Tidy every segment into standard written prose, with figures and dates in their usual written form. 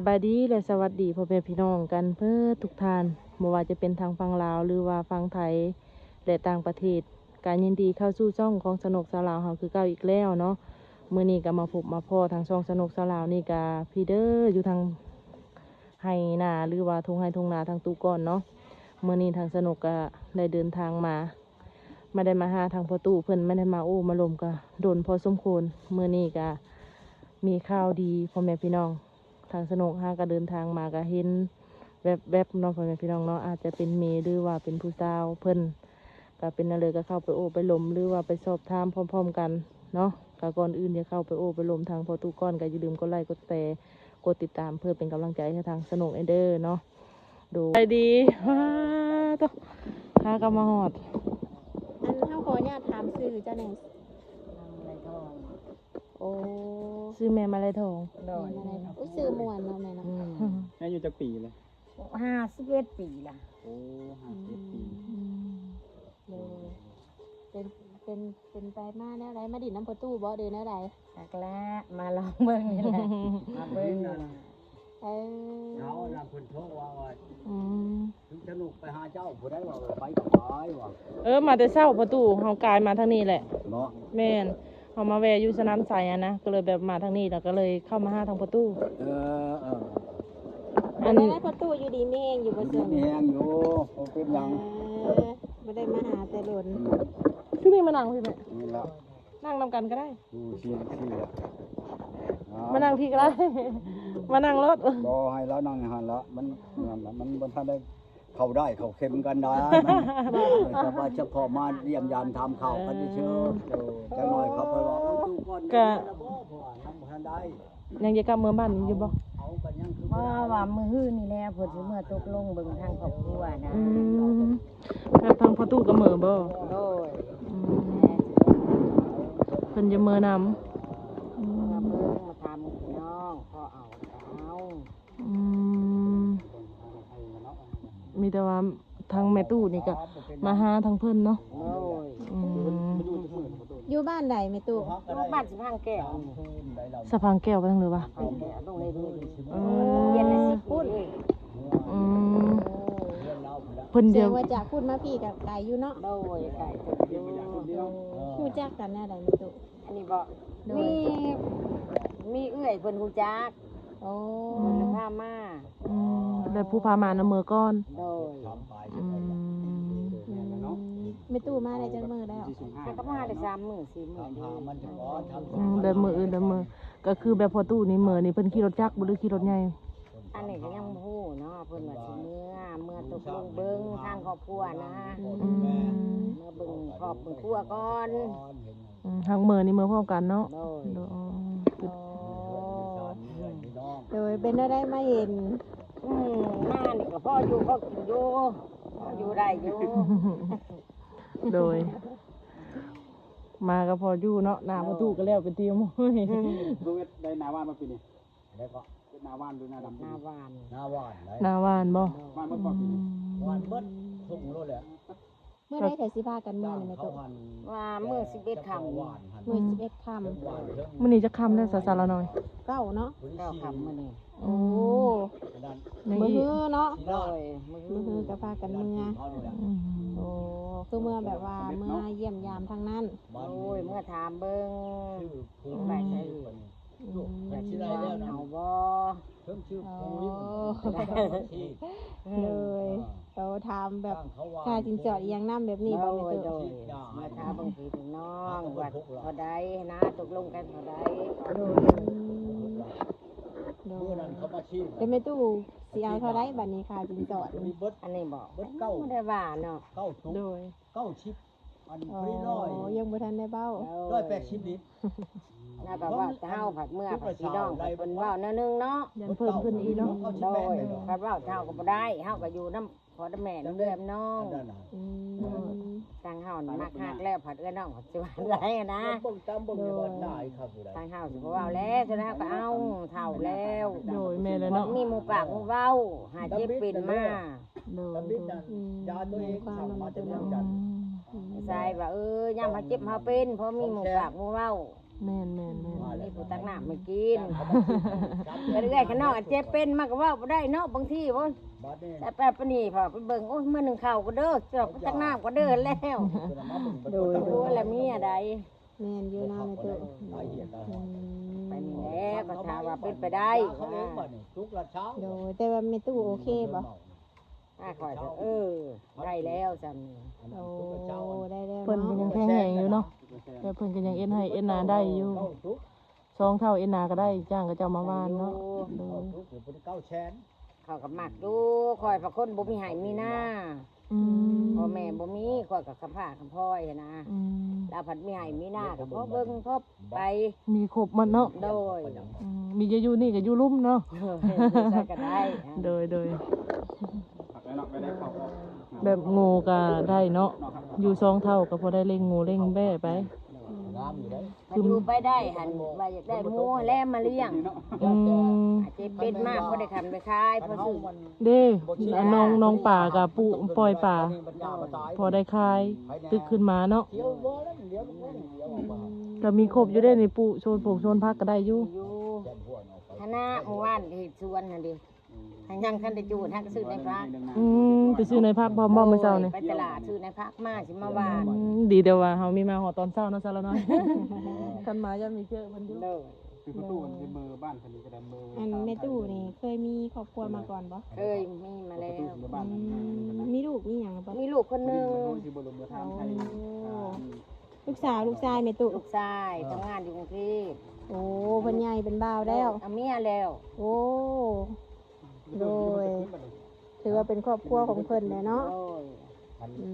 บายดีและสวัสดีพ่อแม่พี่น้องกันเพื่อทุกท่านไม่ว่าจะเป็นทางฝั่งลาวหรือว่าฝั่งไทยและต่างประเทศการยินดีเข้าสู่ช่องของสนุกสาวลาวเฮาคือเก่าอีกแล้วเนาะมื้อนี้ก็มาพบมาพ่อทางช่องสนุกสาวลาวนี่ก็พี่เด้ออยู่ทางไห้นาหรือว่าทุ่งไห้ทุ่งนาทางตู้ก่อนเนาะมื้อนี้ทางสนุกก็ได้เดินทางมาไม่ได้มาหาทางพ่อตู้เพิ่นไม่ได้มาโอ้มาลมก็โดนพอสมควรมื้อนี้ก็มีข่าวดีพ่อแม่พี่น้องทางสนุกฮะก็เดินทางมาก็เห็นแบบน้องพ่อแม่พี่น้องเนาะอาจจะเป็นเมย์หรือว่าเป็นผู้สาวเพิ่นก็เป็นอะไรก็เข้าไปโอ้ไปลมหรือว่าไปสอบถามพร้อมๆกันเนาะก็ก่อนอื่นจะเข้าไปโอ้ไปลมทางพอตู้ก้อนก็อย่าลืมกดไลค์กดแชร์กดติดตามเพื่อเป็นกำลังใจให้ทางสนุกเด้อเนาะดูไปดีฮ่าต้องหากำมาหอดอันเฮาขออนุญาตถามชื่อเจ้าแหน่งไรทองโอ้ซื้อแม่มาเลยทอง โดย อะไรอุ้ยชื่อม่วนเนาะแม่เนาะ แม่อยู่จักปีเลย 51 ปีละ โอ้51 ปี เลยเป็นไปมาแนวใดมาดินน้ำประตูบ่เด้อแนวใด จากแล้วมาลองเบิ่งนี่แหละมาเบิ่งนั่น เออ เขานำคนโทรว่า อืม ถึงสนุกไปหาเจ้าผู้ใดว่าไปกับไปว่า มาแต่เช้าประตูเฮากายมาทางนี้แหละ เนาะ แม่นเฮามาแวะอยู่สนามไสอะนะก็เลยแบบมาทางนี้แล้วก็เลยเข้ามาหาทางประตู อันนี้ประตูอยู่ดีแม่งอยู่บ่ มัน เสื่อม มีแหงอยู่โอเป็นหยัง บ่ได้มาหาแต่หล่น ช่วงนี้มานั่งพี่แม่ นี่ละ นั่งนำกันก็ได้ ดูเชียร์ที่ละ มานั่งพี่ก็ได้ มานั่งรถ รอให้แล้วนั่งหันละมันบนท่านได้เข้าได้เข้าเข็มกันได้แต่ว่าเฉพาะมาเยี่ยมยามทำข่าวกันเชื่อจะหน่อยเขาไปว่าตู้ก้อนแล้วบ่พอทำทันได้ ยังจะกลับเมืองบ้านอยู่บ่ เอากันยังคือ ว่ามื้อฮื้อนี่แหละเพิ่นสิเมื่อตกลงเบิ่งทางครอบครัวนะ แล้วทางประตูก็เหมือบ่ โดย เพิ่นจะเมือนำ มาเบิ่งมาถามพี่น้องพอเอาก็เอา มีแต่ว่าทางแม่ตู้นี่ก็มาหาทางเพิ่นเนาะ โดย อยู่บ้านใดแม่ตู้ ลูกบ้านสิพังแก้ว สะพานแก้วไปทางหรือวะ พังแก้วตรงนี้เย็นใน10พุ่น เพิ่น เสี เดี ย ยว งว่าจากพูดมาพี่กับไก่อยู่เนาะ โดยไก่ตึกอยู่ ฮู้จักกันแนวใดแม่ตู้ อันนี้บ่มีเอื้อยเพิ่นฮู้จัก โอ้ เพิ่นพามา แล้วผู้พามานํมือก่อน โดย แม่ตู้มาได้จักมื้อแล้ว แล้วก็มาได้3 มื้อ 4 มื้อ ทำมันจะร้อนทำ แบบมืออื่นแบบมือก็คือแบบพอตู้นี่มือนี่เพิ่นขี่รถจักรบ่หรือขี่รถใหญ่ อันนี้ก็ยังบ่ฮู้เนาะเพิ่นว่าสิเมื่อตกลงเบิ่งทางครอบครัวนะเมื่อเบิ่งครอบเบิ่งครัวก่อน ทางมือนี่มือพร้อมกันเนาะ โดย โดยเป็นได้มาเห็น มานี่ก็พ่ออยู่พ่อกินอยู่พ่ออยู่ได้อยู่ โดย มาก็พออยู่เนาะหน้าประตูก็แล้วเป็นทีม ลูกได้นาว่านมาปีนี้ แล้วก็ เป็นนาว่านหรือนาดำ หน้าบ้าน หน้าหวานไหน หน้าหวานบ่ ว่านเมื่อก่อนปีนี้ หวานเบิดทุ่งโลดแหละ เมื่อได้แต่สิพากันมื้อนี่แม่ เขา ตู้ หัน ว่ามื้อ11ค่ำ หวานหัน มื้อ11ค่ำ หวานเรื่อง มื้อนี้จะค่ำได้สาๆละหน่อย เก้าเนาะ ก็ค่ำมื้อนี้ โอ้ ด้าน ยัง มื้อ อีก ฮื้อเนาะ โดยมื้ มื้อฮื้อ อ ก็พากันมื้อ เขาเนี่ย โอ้คือเมื่อแบบว่าเมื่อเยี่ยมยามทางนั้น โอ้ยเมื่อถามเบิ่ง ชื่อภู ไป มิ ใส่ แต่ที่ไรแล้วนะ เอาบ่ เพิ่มชื่อภูมิที่ เลยเราทำแบบค่าจินจอดอีหยังน้ำแบบนี้บ่ โด แม่ ย ตู้ โดยมาถามบางทีพี่น้องว่าเท่าใดนะตกลงกันเท่าใด โดย เมื่อนั้นเขามาชี้ เป็นแม่ตู้สิเอาเท่าไรบัดนี้ค่าจินจอด มีเบิด อันนี้บอก เบิดเก้า ไม่ได้ว่าเนาะ เก้าตุ๊ก โดย เก้าชิปอัน โอ้ ฟรีร้อย ยังบ่ทันได้เบ้า 180ลิตร น่าแบบว่าเท่าผัดเมื่อผัดพี่น้องผัดเป็นว่าวแนวนึงเนาะ ยันเพิ่มขึ้นอีกเนาะ โดยผัดว่าวเท่าก็บ่ได้เฮาก็อยู่น้ำพอน้ำแม่น้ำเลือดน้อง นั่นน่ะ อืม ทางเฮานี่มักฮักแล้วผัดเอื้อน้องผัดสิว่าได้นะ เบิ่งตามเบิ่งในบ้านได้ครับผู้ใด ทางเฮาสิบ่เว้าแล้วสุดท้ายก็เอาเท่าแล้ว โดยแม่เลยเนาะ มีหมู่ปากหมู่เว้าหาเจ็บเป็นมา โดย ตำบิดนั่นยาตัวเองสั่งมาจากเมืองจันทร์ ใส่ว่าย่ำหาเจ็บหาเป็นเพราะมีหมู่ปากหมู่เว้า แม่นแม่นแม่น นี่ผู้ตักน้ำมากินไปเรื่อยๆข้างนอกเจ็บเป็นมากก็ว่าบ่ได้เนาะบางทีบ่ บัดนี้ แต่แป๊บปานนี้พอไปเบิ่งโอ้ยมื้อหนึงข้าวก็เด้อจอกตักน้ำก็เด้อแล้ว โดย โอ้ยแล้วมีอะไร แม่นอยู่นะแม่ตู้ ไปนี่แหละก็ถามว่าเป็นไปได้ เขาเลี้ยงบ่นี่ทุกละเช้า โดยแต่ว่าแม่ตู้โอเคบ่ ถ้าคอยก็ได้แล้วจำนี่ โอ้ได้แล้ว เพิ่นก็ เนาะ ยังแข็งแรงอยู่เนาะแต่เพิ่นก็ยังเอ็นให้เอ็นนาได้อยู่2เท่าเอ็นนาก็ได้จ้างก็เจ้ามาวานเนาะโดย ทุกอยู่เป็น9แสน เขาก็มักดูคอยพระคนบ่มีให้มีหน้า อืม พ่อแม่บ่มีคอยกับคำพาคำพ่อยหั้นนะ อืม ดาวผัดมีให้มีหน้าก็พอเบิ่งพอไป มีครบหมันเนาะ โดย มีจะอยู่นี่ก็อยู่ลุ่มเนาะ ใส่ก็ได้ โดย ผักแล้วเนาะไม่ได้เข้าออก แบบงูก็ได้เนาะอยู่2เท่าก็พอได้เล่งงูเล่งแบ้ไป งามอยู่เด้ มันอยู่ไปได้หันว่าอยากได้หมูแล้วมาเลี้ยง เนาะ อืม อาจจะเป็นมากบ่ได้คันไปขายเพราะซื้อ เด้น้องป่ากับปูปล่อยป่า พอได้คายตึกขึ้นมาเนาะ เที่ยวบ่แล้วเดี๋ยวก็เดี๋ยวออกมา ก็มีครบอยู่ได้ในปูโซนปลูกโซนพักก็ได้อยู่ อยู่ แก่นหัวออกไป คณะหมู่บ้านเฮ็ดสวนนั่นดิหันยังคันได้จูดหักซื้อในพัก ไปซื้อในพักพร้อมบ่มื้อเช้านี่ ไปตลาดซื้อในพักมาสิมาว่า ดีเดียวว่าเฮามีมาหอตอนเช้าเนาะซะแล้วน้อยกันมายังมีเจอมันอยู่ เด้อ คือประตูมันเป็นเบอร์บ้านคนนี้ก็ได้เบอร์ อันแม่ตู้นี่เคยมีครอบครัวมาก่อนบ่ เคยมีมาแล้ว เบอร์บ้าน มีลูกมีหยังบ่ มีลูกคนหนึง ที่เบอร์ลงเบอร์ทางไทย ลูกสาวลูกชายแม่ตู้ ลูกชายทำงานอยู่กรุงเทพ โอ้เพิ่นใหญ่เป็นบ่าวแล้ว เอาเมียแล้ว โอ้โดยถือว่าเป็นครอบครัวของเพิ่นเลยเนาะ โดย อื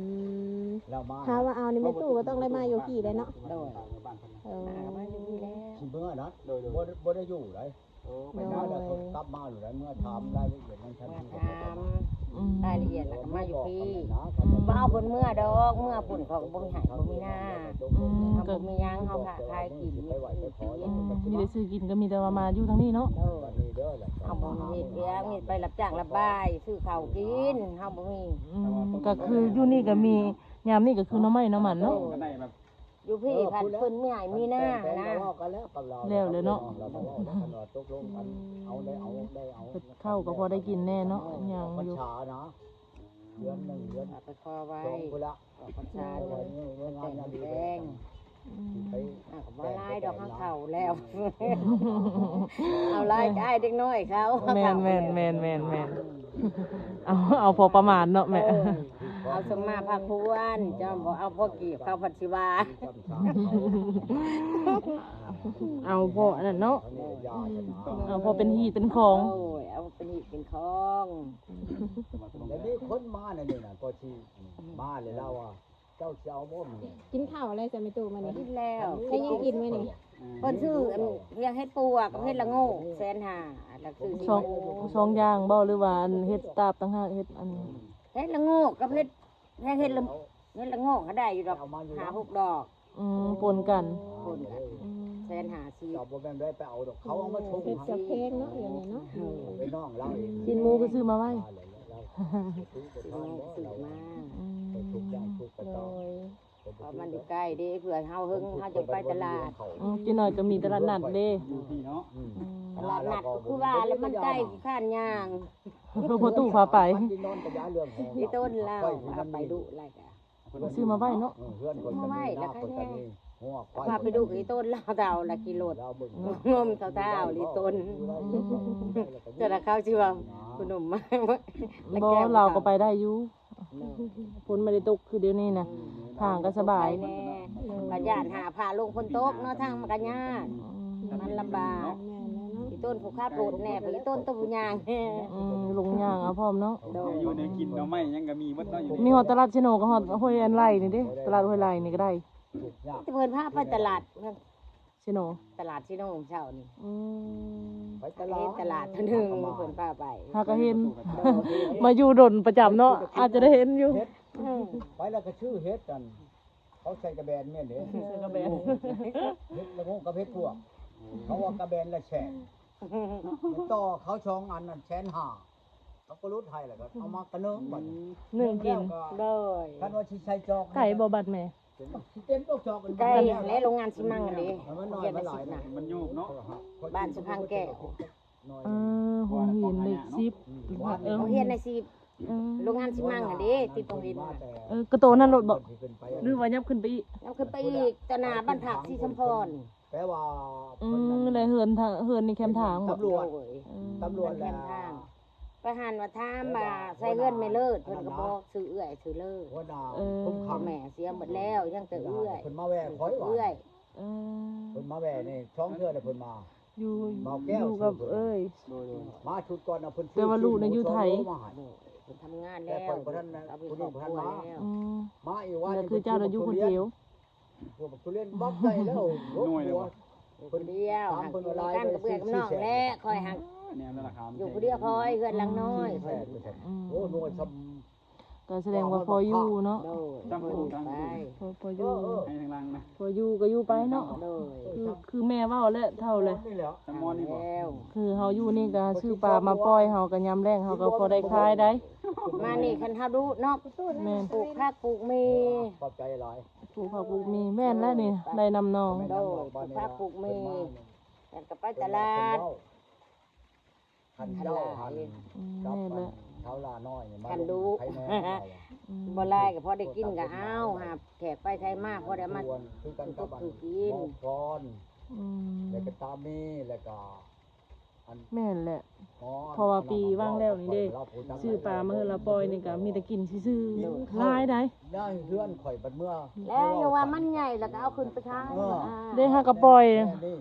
ม แล้วมา ถ้าว่าเอานี่แม่ตู้ก็ต้องได้มาอยู่พี่เลยเนาะ โดย บ้านคนนั้น เออ มามาอยู่นี่แล้ว สิเมื่อนะ โดย บ่ได้อยู่เลย โอ้ ไปนานแล้วก็กลับมาอยู่แล้วเมื่อถามรายละเอียดนั้นทัน มา ที ถามรายละเอียดแล้วก็มาอยู่พี่ นะ บ่เอาผลเมื่อดอกเมื่อผลเขาก็บ่มีใหายบ่มีหน้า เขา ก็ บ่มีหยังเขาขาขายกินมีแต่อยู่พี่ มีได้ซื้อกินก็มีแต่ว่ามาอยู่ทางนี้เนาะ เออเอาบ่มีเฮ็ดเลี้ยงมีไปรับจ้างรับบายซื้อข้าวกินเฮาบ่มี ก็คืออยู่นี่ก็มียามนี่ก็คือน้ำไม้น้ำมันเนาะ ก็ได้แบบ อยู่พี่พันเพิ่นมีใหายมีหน้านะ แล้วเลยเนาะ ตกลงกันเอาได้เอาได้เอา เข้าก็พอได้กินแน่เนาะยัง มัน อยู่ ช้านะเดือนหนึ่งเดือน เอาไปขอไว้ สองคนละ ออกพรรษา เดื เล อน ย นี้งาน แต่ง ดี แดง ไป อ่ะก็บ่ลายดอกข้างเขาแล้ว เอาลายก็อ้ายเด็กน้อยเขา แม่นเอาพอประมาณเนาะแม่ เอาสมมาภาคพวนเจ้าบ่เอาพ่อกีบเขาพัดสิวา เอาพออันนั้นเนาะ ยาชนะ เอาพอเป็นหีเป็นของ โอ้ยเอาเป็นหิเป็นของ แล้วนี่คนมาเนี่ยนี่นะก็ที่มาเลยเล่าว่าเจ้าเจ้าบ่มเนี่ย กินข้าวอะไรจะแม่ตู้มานี่ กินแล้ว ได้ยังกินไว้นี่ เพิ่นซื้ออันเพียงเฮ็ดปูอะกับเฮ็ดละโง่150,000แล้วซื้อ สองอย่างบ่หรือว่าอันเฮ็ดตาบต่างหากเฮ็ดอัน เฮ็ดละโง่กับเฮ็ดแพงเฮ็ดละโง่ก็ได้อยู่ดอก5-6 ดอก ปนกัน คนกัน150,000 เจ้าบ่แม่นได้ไปเอาดอกเขาเอามาชง เฮ็ดกับเพลงเนาะอย่างนี้เนาะ ไปน้องเราเอง กินหมูก็ซื้อมาไว้ ซื้อมา ทุกอย่างทุกกระ โด ต่อย เพราะมันอยู่ใกล้เด้เผื่อเฮาหึงเฮาจะไปตลาด กินหน่อยก็มีตลาดนัดเด้ อยู่พี่เนาะ ตลาดนัดก็คือว่าแล้วมันใกล้ข้านย่าง เพื่อพอตู้พาไป นอนกระยาเรื่องของ ที่ต้นแล้วเอาไปดุไรกะ ซื้อมาไว้เนาะ เพื่อนคนนี้หัวควาย พาไปดุที่ต้นแล้วเก่าละกิโล เราเบิ่ง งมเท่าๆลิต้นจะละเข้าชื่อว่าคุณหนุ่มมา บ่เราก็ไปได้อยู่ฝนไม่ได้ตกคือเดี๋ยวนี้นะทางก็สบาย แน่ปัญญาหาพาลงคนตกเนาะทางมันกันยากมันลำบาก แม่นแล้วเนาะ ที่ต้นผูกคาดโผดแน่ไปต้นต้นบุญยางแน่ ลงย่างเอาพร้อมเนาะ อยู่ในกินเราไม่ยังก็มีวัดเนาะอยู่ มีฮอดตลาดชิโนก็ฮอดห้วยอันไร่นี่เด้ตลาดห้วยไร่นี่ก็ได้ จะเพิ่นพาไปตลาด ชิโน ตลาดที่น้องเช้านี่ ไปต ต ลาด ตลาดเท่านึงเพิ่นพาไป หาก็เห็น มาอยู่ดนประจำเนาะอาจจะได้เห็นอยู่ เฮ็ดไปแล้วก็ชื่อเฮ็ดกันเขาใส่กระแบนเนี่ยเด้ กระแบน เฮ็ดละงงกับเฮ็ดพวกเขาว่ากระแบนละแฉนต่อเขาช่องอันนั้นแฉนห่าเขาก็รุดให้แหละก็เอามากระเนิงบัด หนึ่งกิน เลย คันว่าสิใช้จอก ไก่บ่บัดแม่ เต็มตกจอกกัน ใกล้และโรงงานซิมังอันนี้ มันน้อย เรียน มั ได้ นหลา สิ ย บ นะ นะ มันโยกเนาะ บ้านสุพังแก้ว หัวหินเลข10เออ โรงเรียนในสิบโรงงานซิมังอันนี้ติดตรงดิน กระโตนั่นรถบ่หรือว่ายับขึ้นไปอีก แล้วขึ้นไปอีกตะนาบ้านผักที่สมพร แปลว่า เลยเฮือนนี่แคมทางบ่ ตำรวจ โอ้ย ตำรวจ แค แล้ว มทางไปหันว่าถามว่าใส่เลือนไม่เลิศเพิ่นก็บอกซื้อเอื้อยซื้อเลิศ หัวหน้า Ừ. ผม พ่อ คำ แม่เสียหมดแล้วยังแต่เอื้อย เพิ่นมาแวะคอยว่า เอื้อย เออ เพิ่นมาแวะนี่ช่องเทื่อน่ะเพิ่นมา อยู่ เมาแก้ว อยู่กับเอ้ย โดย มาชุดก่อนน่ะเพิ่น แต่ว่าลูกน่ะอยู่ไทย มาให้ เพิ่นทำงานแล้วเอาไปครอบครัวแล้ว อืม มาอีกว่า แล้วคือเจ้าเราอยู่คนเดียว พวกทุเรียนบล็อกได้แล้ว หน่วยเลยบ่ อยู่คนเดียวหักอยู่กันกับเบื่อกับน้องและคอยหัก แนวนั่นราคา อยู่คนเดียวคอยเฮือนหลังน้อย แสนโอ้หน่วยซ ก็แสดงว่าพออยู่เนาะ โดย ตั้งผู้ตั้ง ไป พออยู่ ให้ทางล่างนะ พออยู่ก็อยู่ไปเนาะ โดย คือแม่เว้าแล้วเท่าเลย นี่แหละ จำมอนนี่บ่ แล้ว คือเฮาอยู่นี่ก็ซื้อปลามาปล่อยเฮาก็ยามแรงเฮาก็พอได้ขายได้ มานี่คันเฮาดูเนาะ แม่น ปลูกผักปลูกมี ขอบใจหลาย ปลูกผักปลูกมีแม่นแล้วนี่ได้นำน้อง โดยปลูกผักปลูกมีแล้วก็ไปตลาด ขันเจ้าหัน แม่นแล้ว เท้าลาน้อยมา ขันดู ไทยแม่ บ่ลายก็พอได้กินก็เอาหาแขกไปไทยมากพอได้มา คือกันกับ ถูกกิน พร อืม แล้วก็ตามีแล้วก็อัน แม่นแหละ หมอ เพราะว่าปีว่างแล้วนี่เด้ซื้อปลามาให้เราปล่อยนี่ก็มีแต่กินซื่อๆหลายได้ ได้เพื่อนข่อยบัดเมื่อ แล้วอย่าว่ามันใหญ่แล้วก็เอาขึ้นไปขาย ได้เฮาก็ปล่อย นี่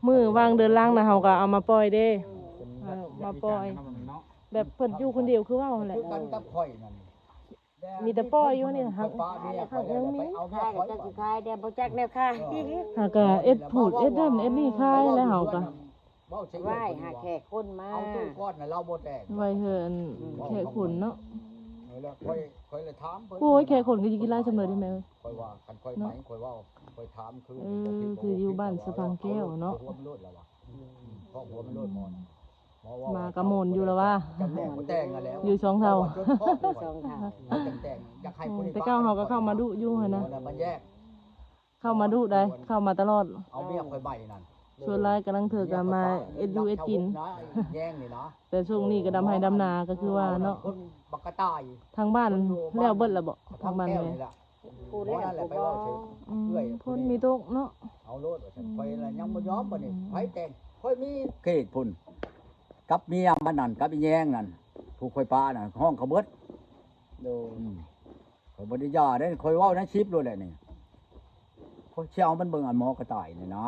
มื้อวางเดินล่างน่ะเฮาก็เอามาปล่อยเด้ เป็น เอามาปล่อย เนาะ แบบเพิ่นอยู่คนเดียวคือเว้าหั่นแหละ คือกันกับข่อยนั่น มีแต่ปล่อยอยู่นี่หัก ป้าเมียข่อยแล้วไปเอาเมี ขาย ย ข่อย ก็สิขายเดี๋ยวบ่จักแนวขาย หาก็เอ็ดพูดเอ็ดนั่นเอ็ดนี่คายแล้วเฮาก็ ไหว้หาแขกคนมา เอาตู้ก้อนน่ะเราบ่แตก ไว้เฮินแค่ขนเนาะ แล้วข่อยเลยถามเพิ่น โอ้ยแค่ขนก็สิกินหลายเสมอได้ไหม ข่อยว่าคันข่อยไหมข่อยว่าข่อยถามคือ คืออยู่บ้านสะพังแก้วเนาะ หัวมันโลดแล้ววะพ่อหัวมันโลดหมอน มากระโมนอยู่แล้วว่า จำแนกบ่แต่งกันแล้ว อยู่ช่องเท่า จนพ่อ ผู้ทรงเฒ่า แต่งอยากให้ผู้นี้ แต่เก้าเฮาก็เข้ามาดุอยู่หั่นนะ มันแยก เข้ามาดุได้เข้ามาตลอด เอาเมียข่อยใบนั่น ส่วนหลายกำลังถือกันมาเอ็ดอยู่เอ็ดกิน แย่งนี่นะ แต่ช่วงนี้ก็ดำให้ดำนาก็คือว่าเนาะ คนบักกะต่าย ทางบ้านแล้วเบิดแล้วบ่ทางบ้าน แก้ว แม่ นี่ล่ะ ผู้แล้วผู้บ่ พ้นมีตกเนาะ เอาโลดว่าฉันข่อยละยังบ่ยอมบ่นี่ไผแต่งข่อยมีเขตพุ่นกับเมียมันนั่นกับอีแยงนั่นผู้ข่อยปาน่ะห้องเขาเบิด โดย ข่อยบ่ได้ยาได้ข่อยเว้าในชิปโลดแหละนี่ข่อยสิเอามันเบิ่งอันหมอกระต่ายนี่นะ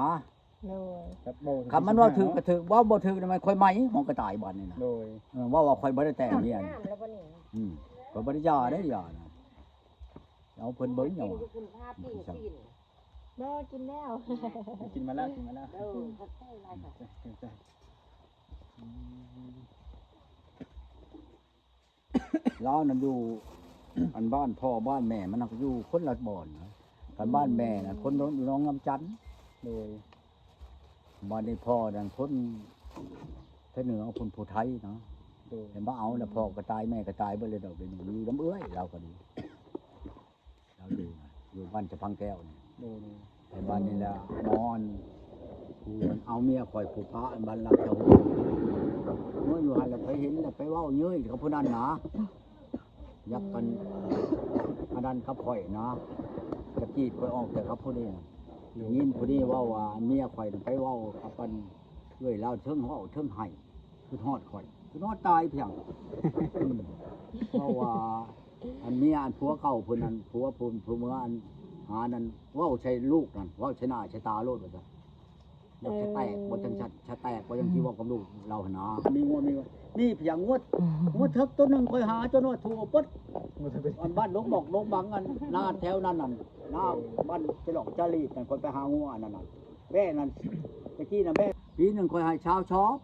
โดย ครับโบ คำมันว่าถึงก็ถึงว่าบ่ถึงทำไมข่อยไหมหมอกระต่ายบัดนี่นะ โดย ว่าข่อยบ่ได้แต่งเมียนี่ น้ำแล้วบ่นี่ ข่อยบ่ได้ยาได้ยานะเอาเพิ่นเบิ่งหยัง กินคุณภาพที่กิน บ่กินแล้ว กินมาแล้วกินมาแล้ว เออเขาใส่ลายค่ะ เรานั่นอยู่ อันบ้านพ่อบ้านแม่มันน่ะอยู่คนละบ่อนนะกันบ้านแม่น่ะคนน้องลำจันทน์ โดย บ้านนี้พ่อนั่นคนเทเหนือคนผู้ไทยเนาะ โดย เห็นบ่เอาแล้วพ่อก็ตายแม่ก็ตายเบิดเลยดอกเดี๋ยวนี้อยู่น้ำเอื้อยเราก็ดีเราอยู่บ้านจะพังแก้วนี่ โดย แต่บ้านนี้แหละนอนกูเอาเมียข่อยผูกพระอันบ้านหลังเจ้าเมื่ออยู่หันแล้วไปเห็นแล้วไปเว้าเย้ยกับผู้นั้นนะยักกันอันนั้นกับข่อยนะตะกี้ข่อยออกแต่กับผู้นี้ยินผู้นี้เว่าเมียข่อยไปเว้ากับปันเอ้ยเราเทิงเว้าเทิงไห้คือทอดข่อยคือทอดตายเพียงเพราะว่าอันเมียอันผัวเก่าผู้นั้นผัวผู้เมื่ออันหานั้นเว้าใช้ลูกนั่นเว้าใช้หน้าใช้ตาโลดว่าจ้ะบ่จะแตกบ่จังชัดชะแตกบ่จังที่เว้ากับลูกเราหนนามีงวดนี่เพียงงวดเถิกตัวหนึงค่อยหาจนว่าถูกปดอันบ้านลงบอกลงบังกันหน้าแถวนั้นน่ะหน้าบ้านไปหลอกจารีตนั่นคนไปหางัวนั่นน่ะแม่นั่นตะกี้น่ะแม่ปีหนึงค่อยให้เช้าชอบ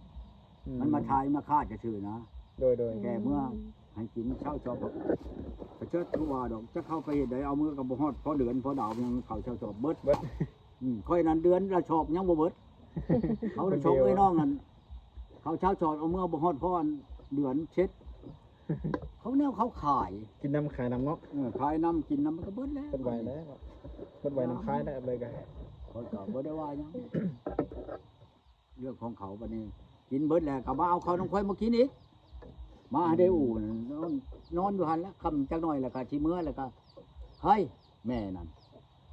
มันมาทายมาฆ่าจะชื่อนะ โดยโดย แก่เมื่อให้กินเช้าชอบก็เชิดทุกว่าดอกจะเข้าไปเฮ็ดได้เอามือกับบ่ฮอดพอเดือนพอดาวยังเข้าเช้าชอบเบิด เบิด ค่อยนั้นเดือนละชอบยังบ่เบิด เขาชอบไอ้น้องนั่นเขาเช้าชอบเอามือบ่ฮอดพอเดือนเช็ด เขาแนวเขาขาย กินน้ำขายน้ำเนาะ ขายน้ำกินน้ำมันก็เบิดแล้ว เป็นไวแล้ว กดไว้น้ำคายได้เลยกัน คนก็บ่ได้ว่าหยังเรื่องของเขาบัดนี้กินเบิดแล้วก็มาเอาข้าวน้องค่อยมากินอีกมาได้อู่นอนอยู่หั่นแล้วค่ำจักหน่อยแล้วก็สิมื้อแล้วก็เฮ้ยแม่นั่น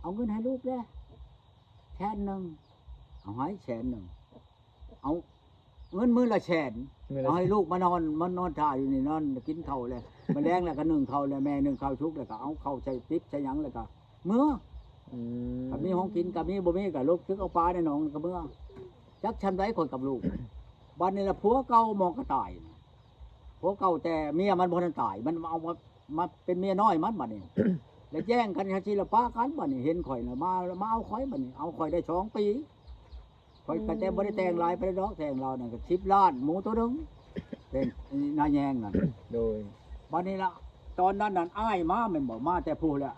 เอาเงินให้ลูกเด้อ100,000เอาให้100,000เอาเงินมื้อละ100,000เอาให้ลูกมานอนท่าอยู่นี่นอนกินข้าวแล้วมาแลงแล้วก็นึ่งข้าวแล้วแม่นึ่งข้าวชุกแล้วก็เอาข้าวใส่พริกใส่หยังแล้วก็มื้อก็มีห้องกินก็มีบ่มีก็ลูกซึกเอาปลาในหนองก็มื้อจักชั้นไว้คนกับลูกบัดนี้ละผัวเก่ามองก็ตายผัวเก่าแต่เมียมันบ่ทันตายมันเอามาเป็นเมียน้อยมันบัดนี้ แล้วแย่งกันค่ะสิละป้ากันบัดนี้เห็นข่อยน่ะมาเอาข่อยบัดนี้เอาข่อยได้2 ปีข่อยก็แต่บ่ได้แต่งหลายไปดอกแต่งเรานั่นก็10 ล้านหมูตัวนึงเป็นนาแยงนั่น โดย บัดนี้ล่ะตอนนั้นนั่นอ้ายมาแม่นบ่มาแต่ผู้แล้ว